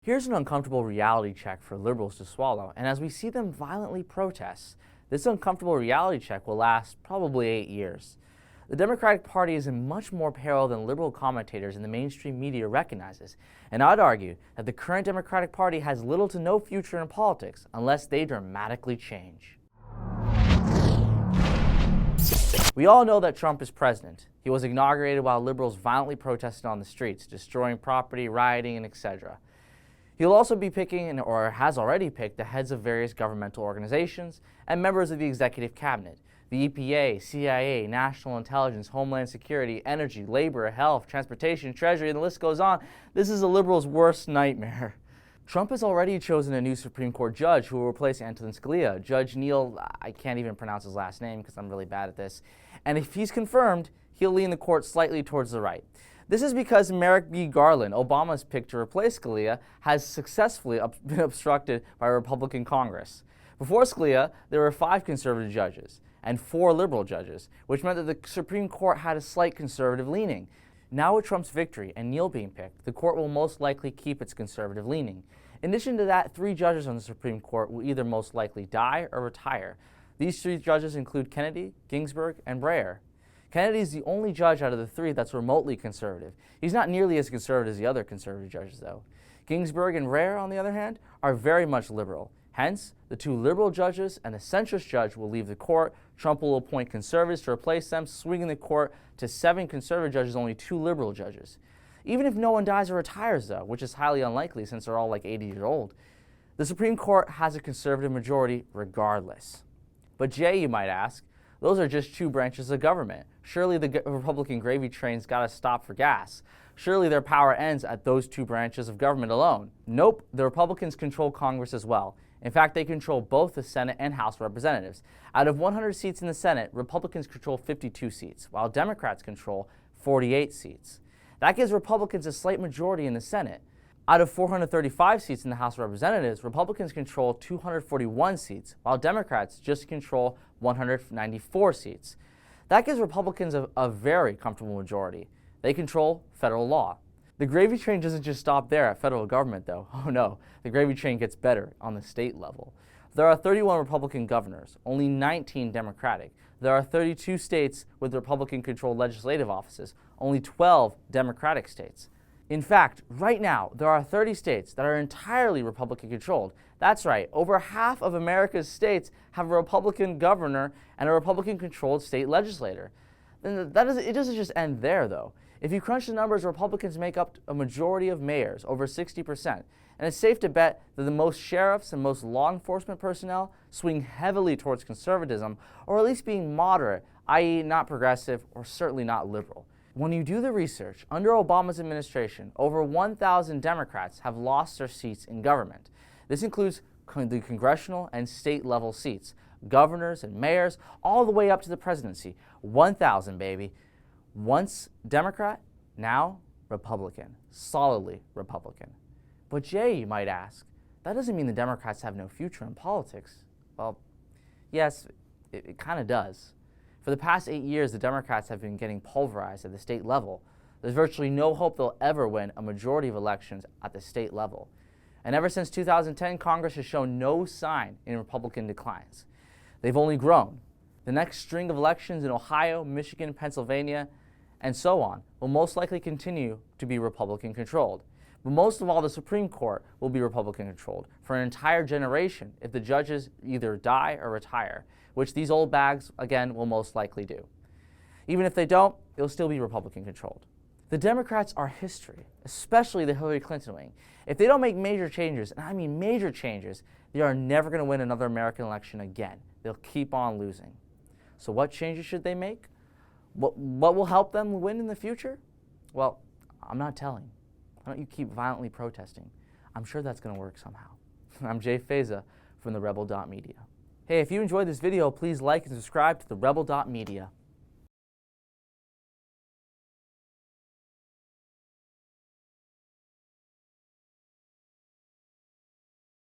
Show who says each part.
Speaker 1: Here's an uncomfortable reality check for liberals to swallow, and as we see them violently protest, this uncomfortable reality check will last probably 8 years. The Democratic Party is in much more peril than liberal commentators in the mainstream media recognizes, and I'd argue that the current Democratic Party has little to no future in politics unless they dramatically change. We all know that Trump is president. He was inaugurated while liberals violently protested on the streets, destroying property, rioting, and etc. He'll also be picking, or has already picked, the heads of various governmental organizations and members of the executive cabinet. The EPA, CIA, National Intelligence, Homeland Security, Energy, Labor, Health, Transportation, Treasury, and the list goes on. This is a liberal's worst nightmare. Trump has already chosen a new Supreme Court judge who will replace Antonin Scalia. Judge Neil, I can't even pronounce his last name because I'm really bad at this. And if he's confirmed, he'll lean the court slightly towards the right. This is because Merrick B. Garland, Obama's pick to replace Scalia, has successfully been obstructed by a Republican Congress. Before Scalia, there were 5 conservative judges and 4 liberal judges, which meant that the Supreme Court had a slight conservative leaning. Now with Trump's victory and Neil being picked, the court will most likely keep its conservative leaning. In addition to that, 3 judges on the Supreme Court will either most likely die or retire. These 3 judges include Kennedy, Ginsburg, and Breyer. Kennedy is the only judge out of the 3 that's remotely conservative. He's not nearly as conservative as the other conservative judges, though. Ginsburg and Breyer, on the other hand, are very much liberal. Hence, the 2 liberal judges and the centrist judge will leave the court. Trump will appoint conservatives to replace them, swinging the court to 7 conservative judges, only 2 liberal judges. Even if no one dies or retires, though, which is highly unlikely since they're all like 80 years old, the Supreme Court has a conservative majority regardless. But Jay, you might ask, those are just 2 branches of government. Surely the Republican gravy train's got to stop for gas. Surely their power ends at those 2 branches of government alone. Nope, the Republicans control Congress as well. In fact, they control both the Senate and House of Representatives. Out of 100 seats in the Senate, Republicans control 52 seats, while Democrats control 48 seats. That gives Republicans a slight majority in the Senate. Out of 435 seats in the House of Representatives, Republicans control 241 seats, while Democrats just control 194 seats. That gives Republicans a very comfortable majority. They control federal law. The gravy train doesn't just stop there at federal government, though. Oh no, the gravy train gets better on the state level. There are 31 Republican governors, only 19 Democratic. There are 32 states with Republican-controlled legislative offices, only 12 Democratic states. In fact, right now, there are 30 states that are entirely Republican-controlled. That's right, over half of America's states have a Republican governor and a Republican-controlled state legislator. It doesn't just end there, though. If you crunch the numbers, Republicans make up a majority of mayors, over 60%. And it's safe to bet that the most sheriffs and most law enforcement personnel swing heavily towards conservatism, or at least being moderate, i.e. not progressive or certainly not liberal. When you do the research, under Obama's administration, over 1,000 Democrats have lost their seats in government. This includes the congressional and state level seats, governors and mayors, all the way up to the presidency. 1,000, baby. Once Democrat, now Republican, solidly Republican. But Jay, you might ask, that doesn't mean the Democrats have no future in politics. Well, yes, it kind of does. For the past 8 years, the Democrats have been getting pulverized at the state level. There's virtually no hope they'll ever win a majority of elections at the state level. And ever since 2010, Congress has shown no sign in Republican declines. They've only grown. The next string of elections in Ohio, Michigan, Pennsylvania, and so on will most likely continue to be Republican-controlled. But most of all, the Supreme Court will be Republican-controlled for an entire generation if the judges either die or retire, which these old bags, again, will most likely do. Even if they don't, it'll still be Republican-controlled. The Democrats are history, especially the Hillary Clinton wing. If they don't make major changes, and I mean major changes, they are never going to win another American election again. They'll keep on losing. So what changes should they make? What will help them win in the future? Well, I'm not telling. Why don't you keep violently protesting? I'm sure that's going to work somehow. I'm Jay Feza from the Rebel.Media. Hey, if you enjoyed this video, please like and subscribe to the Rebel.Media.